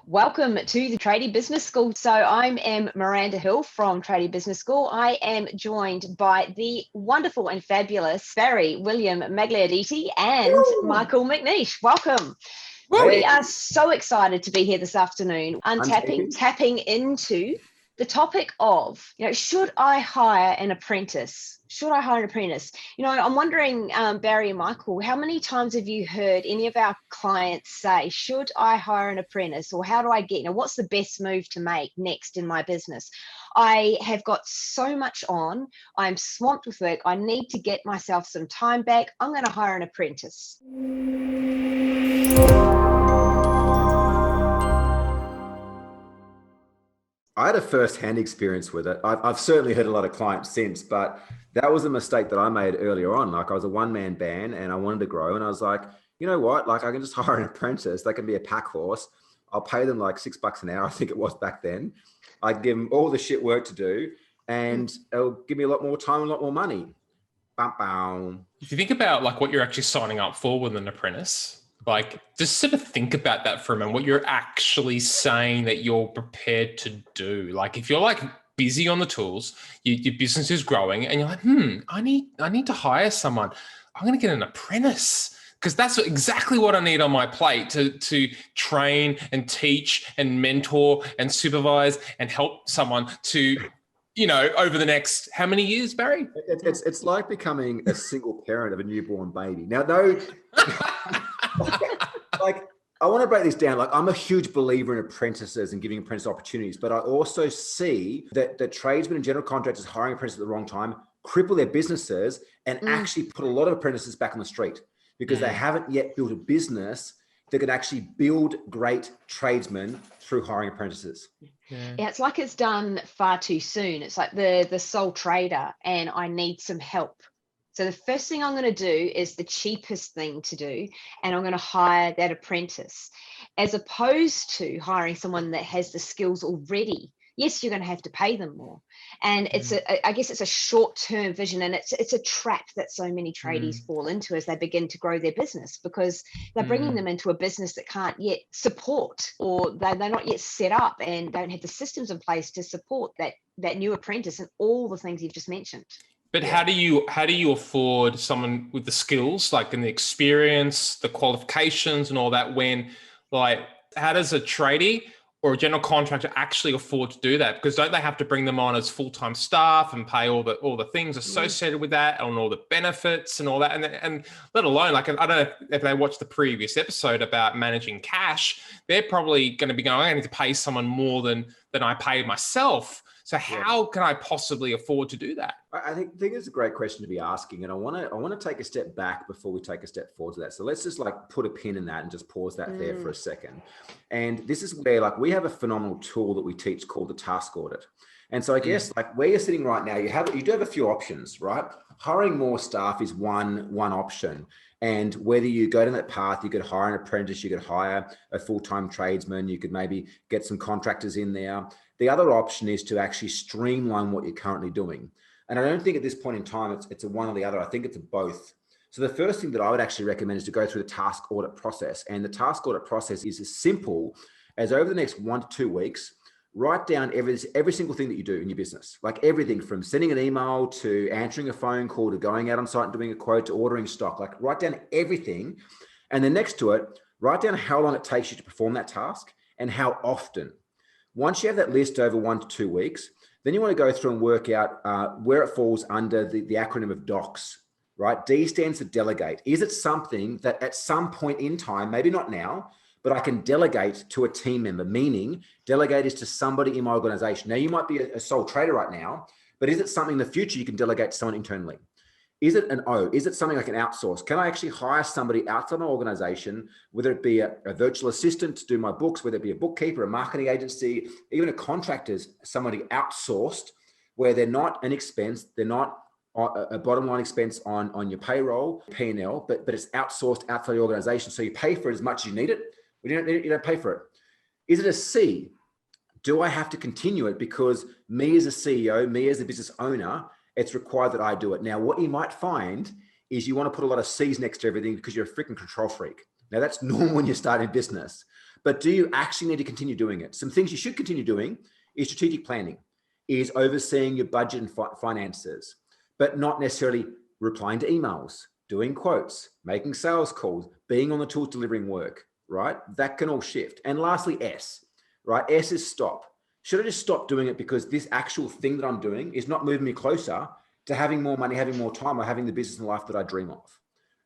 Welcome to the Tradie Business School. So I am Miranda Hill from Tradie Business School. I am joined by the wonderful and fabulous Barry William Magliarditi and Michael McNeish. Welcome. We are so excited to be here this afternoon, tapping into the topic of, should I hire an apprentice? Should I hire an apprentice? I'm wondering, Barry and Michael, how many times have you heard any of our clients say, should I hire an apprentice? Or how do I get, what's the best move to make next in my business? I have got so much on. I'm swamped with work. I need to get myself some time back. I'm going to hire an apprentice. I had a first-hand experience with it. I've certainly heard a lot of clients since, but that was a mistake that I made earlier on. Like, I was a one-man band and I wanted to grow, and I was like, you know what? Like, I can just hire an apprentice. They can be a pack horse. I'll pay them like $6 an hour. I think it was back then. I'd give them all the shit work to do, and it'll give me a lot more time and a lot more money. Bam, bam. If you think about like what you're actually signing up for with an apprentice, like, just sort of think about that for a minute, what you're actually saying that you're prepared to do. Like, if you're like busy on the tools, your business is growing and you're like, I need to hire someone. I'm going to get an apprentice because that's exactly what I need on my plate to train and teach and mentor and supervise and help someone to, over the next, how many years, Barry? It's like becoming a single parent of a newborn baby. Now, though, like, I want to break this down. Like, I'm a huge believer in apprentices and giving apprentice opportunities, but I also see that the tradesmen and general contractors hiring apprentices at the wrong time cripple their businesses and actually put a lot of apprentices back on the street because they haven't yet built a business that can actually build great tradesmen through hiring apprentices. Yeah, it's like it's done far too soon. It's like the sole trader and I need some help. So the first thing I'm going to do is the cheapest thing to do, and I'm going to hire that apprentice, as opposed to hiring someone that has the skills already. Yes, you're going to have to pay them more, and I guess it's a short-term vision, and it's a trap that so many tradies fall into as they begin to grow their business, because they're bringing them into a business that can't yet support, or they're not yet set up and don't have the systems in place to support that new apprentice and all the things you've just mentioned. But how do you afford someone with the skills, like, and the experience, the qualifications and all that, when, like, how does a tradie or a general contractor actually afford to do that? Because don't they have to bring them on as full-time staff and pay all the things associated with that and all the benefits and all that? And let alone, like, I don't know if they watched the previous episode about managing cash, they're probably going to be going, I need to pay someone more than I paid myself. So how can I possibly afford to do that? I think it's a great question to be asking, and I want to take a step back before we take a step forward to that. So let's just like put a pin in that and just pause that there for a second. And this is where, like, we have a phenomenal tool that we teach called the task audit. And so I guess like where you're sitting right now, you do have a few options, right? Hiring more staff is one option. And whether you go down that path, you could hire an apprentice, you could hire a full-time tradesman, you could maybe get some contractors in there. The other option is to actually streamline what you're currently doing. And I don't think at this point in time, it's a one or the other. I think it's a both. So the first thing that I would actually recommend is to go through the task audit process. And the task audit process is as simple as, over the next 1 to 2 weeks, write down every single thing that you do in your business, like everything from sending an email to answering a phone call to going out on site and doing a quote to ordering stock. Like, write down everything. And then next to it, write down how long it takes you to perform that task and how often. Once you have that list over 1 to 2 weeks, then you want to go through and work out where it falls under the acronym of DOCS, right? D stands for delegate. Is it something that at some point in time, maybe not now, but I can delegate to a team member? Meaning, delegate is to somebody in my organization. Now, you might be a sole trader right now, but is it something in the future you can delegate to someone internally? Is it an O? Is it something I can outsource? Can I actually hire somebody outside my organization, whether it be a virtual assistant to do my books, whether it be a bookkeeper, a marketing agency, even a contractor's, somebody outsourced, where they're not an expense, they're not a bottom line expense on your payroll, P&L, but it's outsourced outside the organization. So you pay for it as much as you need it, but you don't pay for it. Is it a C? Do I have to continue it because me as a CEO, me as a business owner, it's required that I do it? Now, what you might find is you want to put a lot of C's next to everything because you're a freaking control freak. Now, that's normal when you start in business. But do you actually need to continue doing it? Some things you should continue doing is strategic planning, is overseeing your budget and finances, but not necessarily replying to emails, doing quotes, making sales calls, being on the tools, delivering work, right? That can all shift. And lastly, S, right? S is stop. Should I just stop doing it because this actual thing that I'm doing is not moving me closer to having more money, having more time, or having the business and life that I dream of?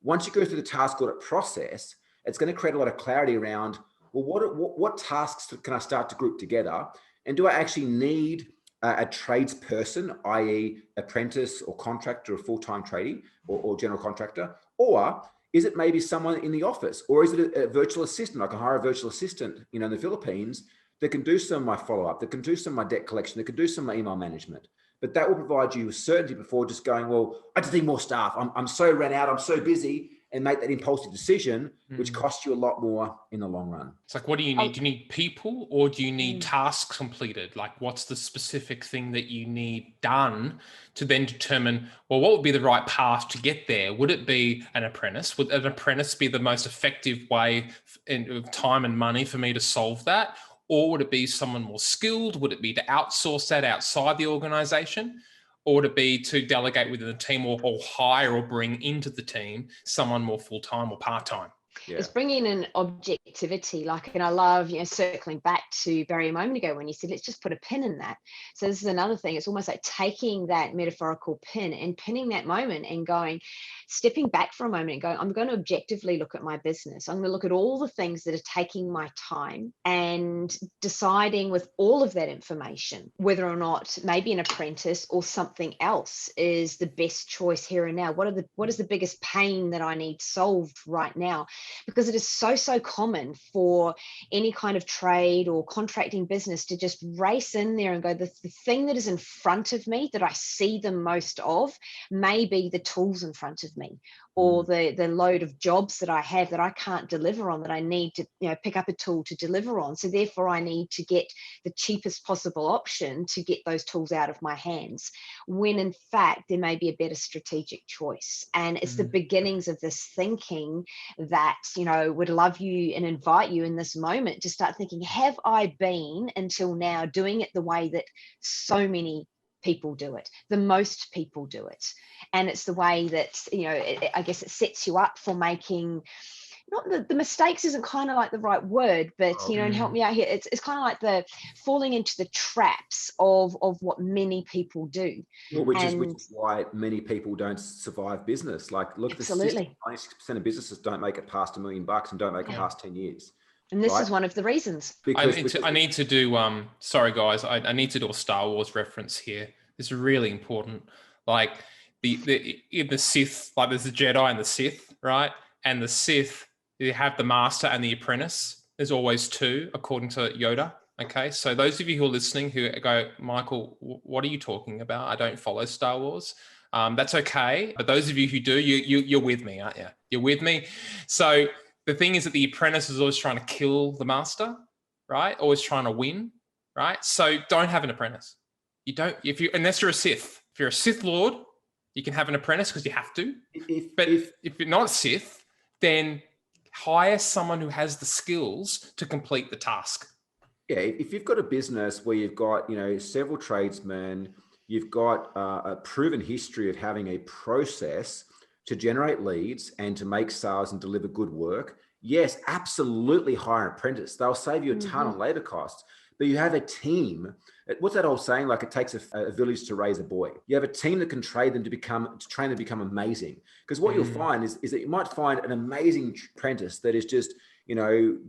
Once you go through the task audit process, it's going to create a lot of clarity around, well, what tasks can I start to group together? And do I actually need a tradesperson, i.e. apprentice or contractor or full-time tradie or general contractor? Or is it maybe someone in the office? Or is it a virtual assistant? I can hire a virtual assistant, in the Philippines that can do some of my follow-up, that can do some of my debt collection, that can do some of my email management. But that will provide you with certainty before just going, well, I just need more staff. I'm so ran out, I'm so busy, and make that impulsive decision, which costs you a lot more in the long run. It's like, what do you need? Do you need people, or do you need tasks completed? Like, what's the specific thing that you need done to then determine, well, what would be the right path to get there? Would it be an apprentice? Would an apprentice be the most effective way of time and money for me to solve that? Or would it be someone more skilled? Would it be to outsource that outside the organization? Or would it be to delegate within the team, or hire or bring into the team someone more full-time or part-time? Yeah. It's bringing in objectivity, and I love, circling back to Barry a moment ago when you said, let's just put a pin in that. So this is another thing. It's almost like taking that metaphorical pin and pinning that moment and stepping back for a moment and going, I'm going to objectively look at my business. I'm going to look at all the things that are taking my time and deciding with all of that information, whether or not maybe an apprentice or something else is the best choice here and now. What is the biggest pain that I need solved right now? Because it is so common for any kind of trade or contracting business to just race in there and go, the thing that is in front of me that I see the most of may be the tools in front of me, or the load of jobs that I have that I can't deliver on, that I need to pick up a tool to deliver on. So therefore I need to get the cheapest possible option to get those tools out of my hands, when in fact there may be a better strategic choice. And it's the beginnings of this thinking that would love you and invite you in this moment to start thinking, have I been until now doing it the way that so many people do it, the most people do it? And it's the way that I guess it sets you up for making, not the mistakes isn't kind of like the right word, but and help me out here, it's kind of like the falling into the traps of what many people do. Well, which is why many people don't survive business. Like, look, absolutely, 90% of businesses don't make it past $1 million and don't make it past 10 years. And this is one of the reasons. I need to do sorry guys, I need to do a Star Wars reference here. It's really important. Like in the Sith, like there's the Jedi and the Sith, right? And the Sith, you have the master and the apprentice. There's always two, according to Yoda. Okay, so those of you who are listening who go, Michael, what are you talking about? I don't follow Star Wars. That's okay. But those of you who do, you're with me, aren't you? You're with me. So the thing is that the apprentice is always trying to kill the master, right? Always trying to win, right? So don't have an apprentice. You don't, unless you're a Sith. If you're a Sith Lord, you can have an apprentice because you have to. But if you're not a Sith, then hire someone who has the skills to complete the task. Yeah, if you've got a business where you've got, several tradesmen, you've got a proven history of having a process to generate leads and to make sales and deliver good work, yes, absolutely hire an apprentice. They'll save you a ton on labor costs. But you have a team. What's that old saying? Like, it takes a village to raise a boy. You have a team that can train them to become amazing. Because what you'll find is that you might find an amazing apprentice that is just,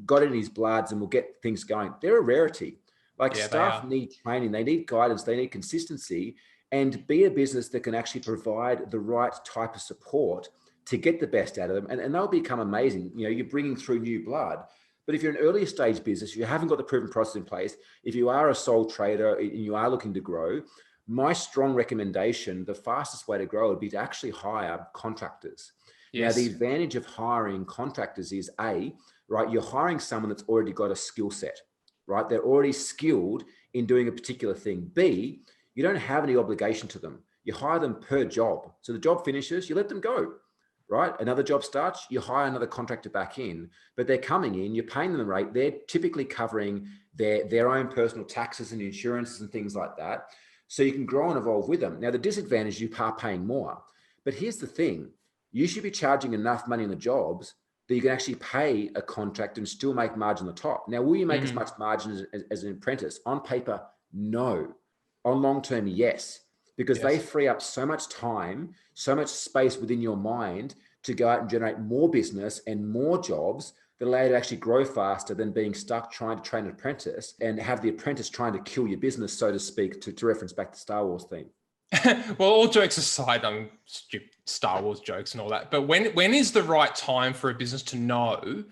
got it in his bloods and will get things going. They're a rarity. Like, staff need training, they need guidance, they need consistency, and be a business that can actually provide the right type of support to get the best out of them. And they'll become amazing. You're bringing through new blood. But if you're an earlier stage business, you haven't got the proven process in place, if you are a sole trader and you are looking to grow, my strong recommendation, the fastest way to grow would be to actually hire contractors. Yes. Now, the advantage of hiring contractors is right, you're hiring someone that's already got a skill set, right? They're already skilled in doing a particular thing. B, you don't have any obligation to them. You hire them per job. So the job finishes, you let them go. right? Another job starts, you hire another contractor back in, but they're coming in, you're paying them the rate. They're typically covering their own personal taxes and insurances and things like that. So you can grow and evolve with them. Now, the disadvantage is you are paying more. But here's the thing. You should be charging enough money on the jobs that you can actually pay a contract and still make margin on the top. Now, will you make as much margin as an apprentice? On paper, no. On long term, yes. Because they free up so much time, so much space within your mind to go out and generate more business and more jobs that allow you to actually grow faster than being stuck trying to train an apprentice and have the apprentice trying to kill your business, so to speak, to reference back to Star Wars theme. Well, all jokes aside, on stupid Star Wars jokes and all that, but when is the right time for a business to know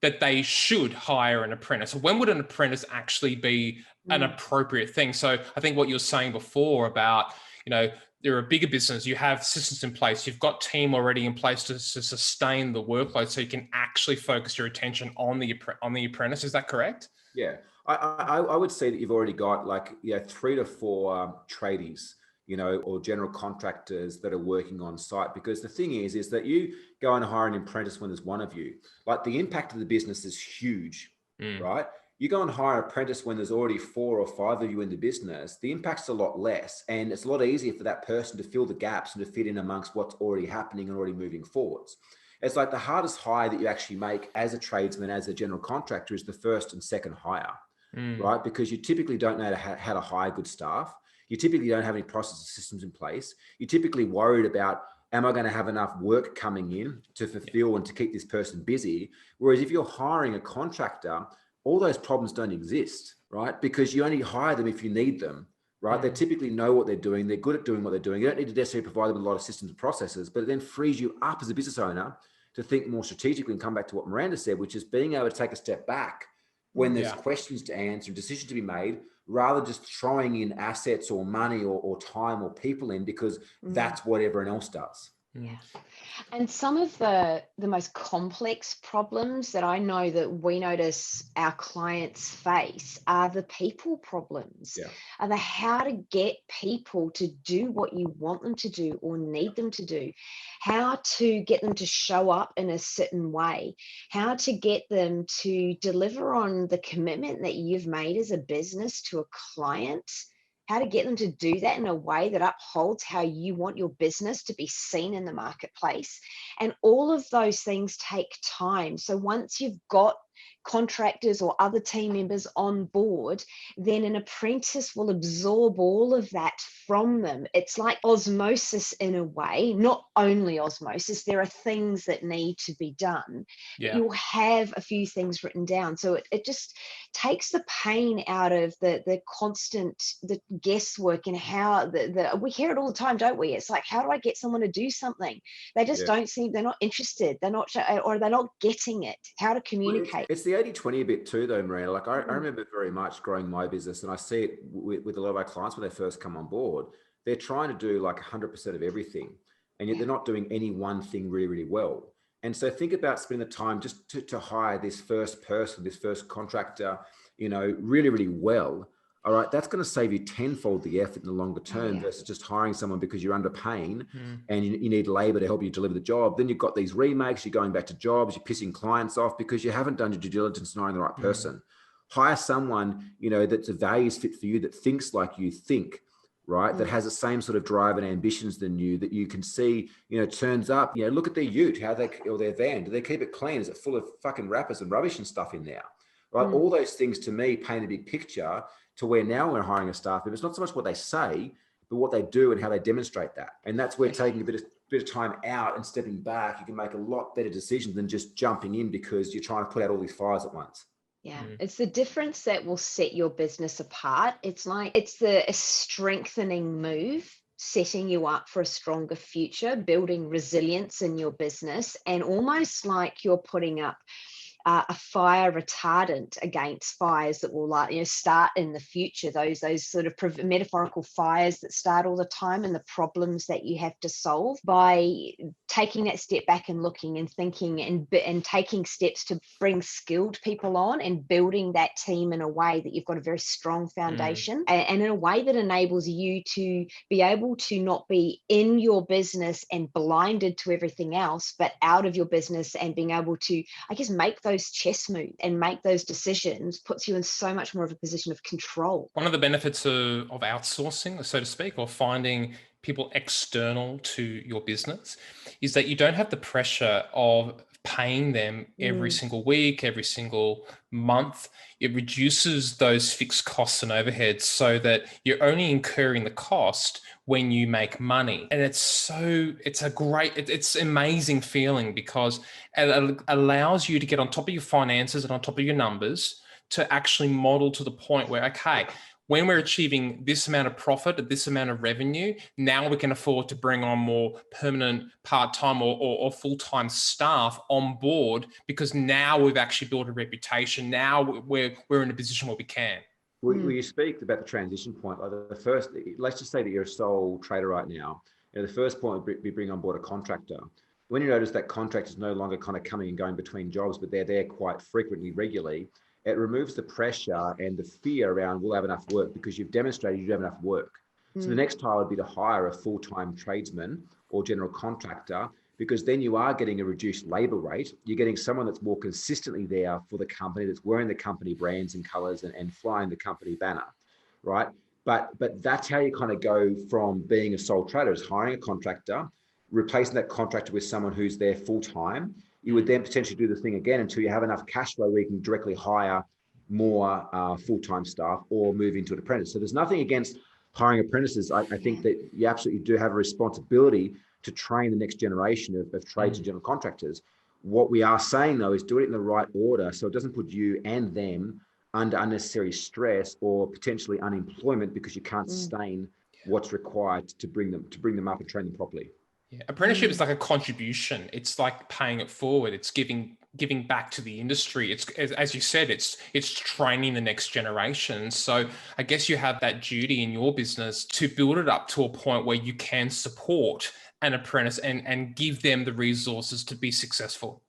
that they should hire an apprentice? When would an apprentice actually be an appropriate thing? So I think what you were saying before about, you're a bigger business, you have systems in place, you've got team already in place to sustain the workload, so you can actually focus your attention on the apprentice. Is that correct? Yeah, I would say that you've already got 3 to 4 tradies, or general contractors that are working on site. Because the thing is that you go and hire an apprentice when there's one of you, like the impact of the business is huge, right? You go and hire an apprentice when there's already 4 or 5 of you in the business, the impact's a lot less. And it's a lot easier for that person to fill the gaps and to fit in amongst what's already happening and already moving forwards. It's like the hardest hire that you actually make as a tradesman, as a general contractor, is the first and second hire, right? Because you typically don't know how to hire good staff. You typically don't have any process systems in place. You're typically worried about, am I going to have enough work coming in to fulfill and to keep this person busy? Whereas if you're hiring a contractor, all those problems don't exist, right? Because you only hire them if you need them, right? They typically know what they're doing. They're good at doing what they're doing. You don't need to necessarily provide them with a lot of systems and processes, but it then frees you up as a business owner to think more strategically and come back to what Miranda said, which is being able to take a step back when there's questions to answer and decisions to be made, rather than just throwing in assets or money or time or people in because that's what everyone else does. Yeah. And some of the most complex problems that I know that we notice our clients face are the people problems. Are the how to get people to do what you want them to do or need them to do, how to get them to show up in a certain way, how to get them to deliver on the commitment that you've made as a business to a client, how to get them to do that in a way that upholds how you want your business to be seen in the marketplace. And all of those things take time. So once you've got contractors or other team members on board, then an apprentice will absorb all of that from them. It's like osmosis in a way, not only osmosis. There are things that need to be done. You'll have a few things written down. So it just takes the pain out of the constant, the guesswork and how we hear it all the time, don't we? It's like, how do I get someone to do something? They just don't seem, they're not interested. They're not, or they're not getting it, how to communicate. It's the 80-20 a bit too, though, Miranda. Like I remember very much growing my business, and I see it with a lot of our clients when they first come on board. They're trying to do like 100% of everything, and yet they're not doing any one thing really, really well. And so think about spending the time just to hire this first person, this first contractor, really, really well. All right, that's going to save you tenfold the effort in the longer term versus just hiring someone because you're under pain and you need labor to help you deliver the job. Then you've got these remakes, you're going back to jobs, you're pissing clients off because you haven't done your due diligence and hiring the right person. Hire someone, that's a values fit for you, that thinks like you think, right? That has the same sort of drive and ambitions than you, that you can see, turns up, look at their ute, or their van, do they keep it clean? Is it full of fucking wrappers and rubbish and stuff in there? Right? All those things to me paint a big picture to where now we're hiring a staff member. It's not so much what they say, but what they do and how they demonstrate that. And that's where taking a bit of time out and stepping back, you can make a lot better decisions than just jumping in because you're trying to put out all these fires at once. Yeah, it's the difference that will set your business apart. It's like it's a strengthening move, setting you up for a stronger future, building resilience in your business, and almost like you're putting up a fire retardant against fires that will start in the future, those sort of metaphorical fires that start all the time, and the problems that you have to solve, by taking that step back and looking and thinking and taking steps to bring skilled people on and building that team in a way that you've got a very strong foundation, and in a way that enables you to be able to not be in your business and blinded to everything else, but out of your business and being able to, I guess, make those chess moves and make those decisions, puts you in so much more of a position of control. One of the benefits of outsourcing, so to speak, or finding people external to your business, is that you don't have the pressure of paying them every single week, every single month. It reduces those fixed costs and overheads so that you're only incurring the cost when you make money. And it's amazing feeling, because it allows you to get on top of your finances and on top of your numbers, to actually model to the point where, okay, when we're achieving this amount of profit, this amount of revenue, now we can afford to bring on more permanent part-time or full-time staff on board, because now we've actually built a reputation. Now we're in a position where we can. Will you speak about the transition point? Like the first, let's just say that you're a sole trader right now. The first point would be bring on board a contractor. When you notice that contractor is no longer kind of coming and going between jobs, but they're there quite frequently, regularly, it removes the pressure and the fear around, will I have enough work, because you've demonstrated you have enough work. So the next tile would be to hire a full-time tradesman or general contractor, because then you are getting a reduced labor rate. You're getting someone that's more consistently there for the company, that's wearing the company brands and colors and flying the company banner, right? But that's how you kind of go from being a sole trader, is hiring a contractor, replacing that contractor with someone who's there full-time. You would then potentially do the thing again until you have enough cash flow where you can directly hire more full-time staff or move into an apprentice. So there's nothing against hiring apprentices. I think that you absolutely do have a responsibility to train the next generation of trades and general contractors. What we are saying, though, is do it in the right order, so it doesn't put you and them under unnecessary stress or potentially unemployment, because you can't sustain what's required to bring them up and train them properly. Yeah. Apprenticeship is like a contribution. It's like paying it forward. It's giving back to the industry. It's, as you said, it's training the next generation. So I guess you have that duty in your business to build it up to a point where you can support an apprentice and give them the resources to be successful.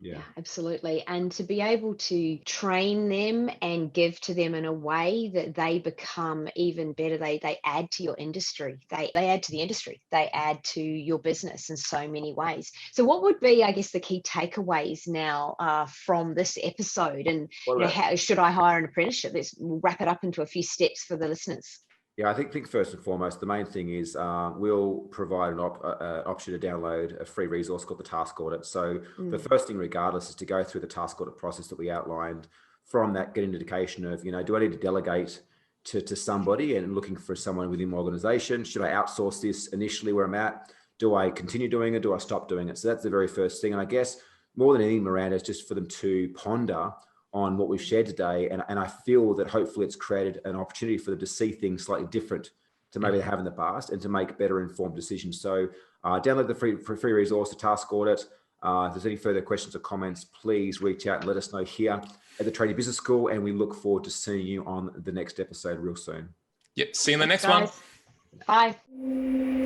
Yeah, absolutely. And to be able to train them and give to them in a way that they become even better, they add to your industry. They add to the industry. They add to your business in so many ways. So what would be, I guess, the key takeaways now from this episode? And how should I hire an apprenticeship? We'll wrap it up into a few steps for the listeners. Yeah, I think first and foremost, the main thing is we'll provide an option to download a free resource called the Task Audit. So the first thing, regardless, is to go through the Task Audit process that we outlined. From that, get an indication of, do I need to delegate to somebody and looking for someone within my organization? Should I outsource this initially where I'm at? Do I continue doing it? Do I stop doing it? So that's the very first thing. And I guess more than anything, Miranda, is just for them to ponder on what we've shared today. And I feel that hopefully it's created an opportunity for them to see things slightly different to maybe they have in the past and to make better informed decisions. So download the free resource, the Task Audit. If there's any further questions or comments, please reach out and let us know here at the Tradie Business School. And we look forward to seeing you on the next episode real soon. Yep. See you in the next one. Bye.